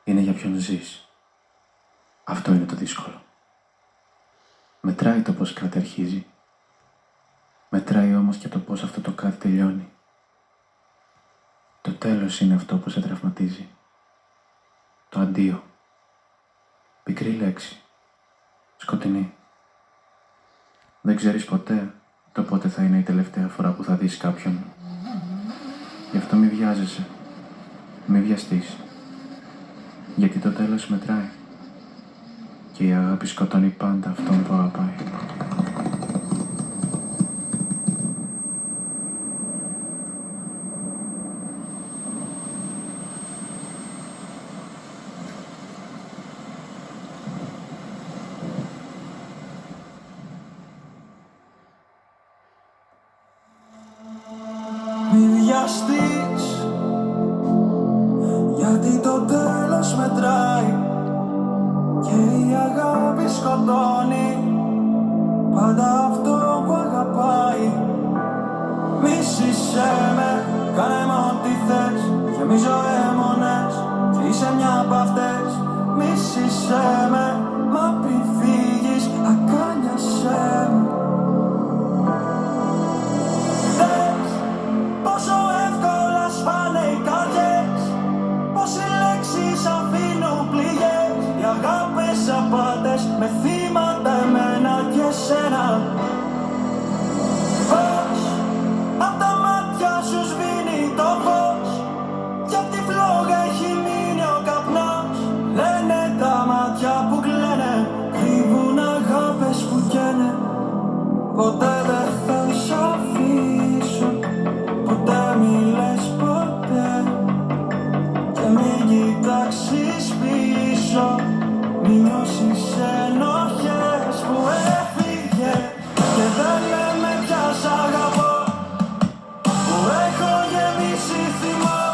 είναι για ποιον ζεις. Αυτό είναι το δύσκολο. Μετράει το πως κάτι αρχίζει. Μετράει όμως και το πως αυτό το κάτι τελειώνει. Το τέλος είναι αυτό που σε τραυματίζει. Το αντίο. Πικρή λέξη. Σκοτεινή. Δεν ξέρεις ποτέ το πότε θα είναι η τελευταία φορά που θα δεις κάποιον. Γι' αυτό μη βιάζεσαι. Μη βιαστείς. Γιατί το τέλος μετράει. Και η αγάπη σκοτώνει πάντα αυτόν που αγαπάει. Μη βιαστείς, γιατί το τέλος μετράει και η αγάπη σκοτώνει πάντα αυτό που αγαπάει. Μίσησέ με, κάνε με ό,τι θες, γεμίζω αίμονες κι είσαι μια απ' αυτές. Μίσησέ με, μα πριν φύγεις ακάνιασέ με. Πόσο εύκολα σπάνε οι καρδιές, πως οι λέξεις αφήνουν πληγές. Οι αγάπες απάτες με θύματα εμένα και σένα. Πως απ' τα μάτια σου σβήνει το φως κι απ' τη φλόγα έχει μείνει ο καπνός. Λένε τα μάτια που κλαίνε, κρύβουν αγάπες που καίνε. Ποτέ δεν θα σ' αφήσω, ποτέ μη λες ποτέ και μην κοιτάξεις πίσω. Μη νιώσεις ενοχές που έφυγες και δεν λέμε πια σ' αγαπώ, που έχω γεμίσει θυμό.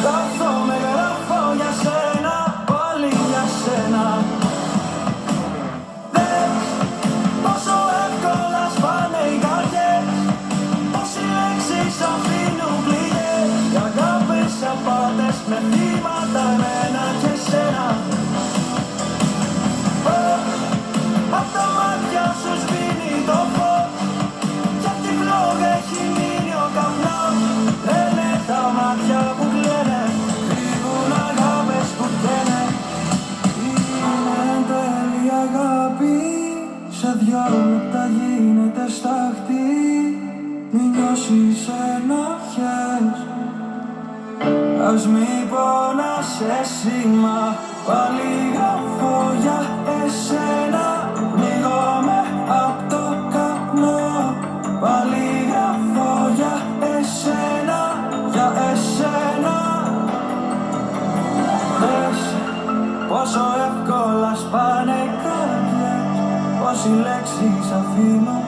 Κάθομαι γράφω για σένα, πάλι για σένα. Δες πόσο εύκολα σπάνε οι καρδιές, πως οι λέξεις αφήνουν πληγές. Οι αγάπες απάτες με θύματα εμένα και σένα. Απ' τα μάτια σου σβήνει το φως κι απ' τη φλόγα έχει μείνει ο καπνός. Λένε τα μάτια που κλαίνε, κρύβουν αγάπες που καίνε. Είναι εν τέλει αγάπη, σε 2 λεπτά γίνεται στάχτη. Μη νιώσεις ενοχές, ας μη πονάς εσύ, μα πάλι γράφω για εσένα. Πνίγομαι απ' το καπνό, πάλι γράφω για εσένα, για εσένα. Δες πόσο εύκολα σπάνε οι καρδιές, πως οι λέξεις αφήνουν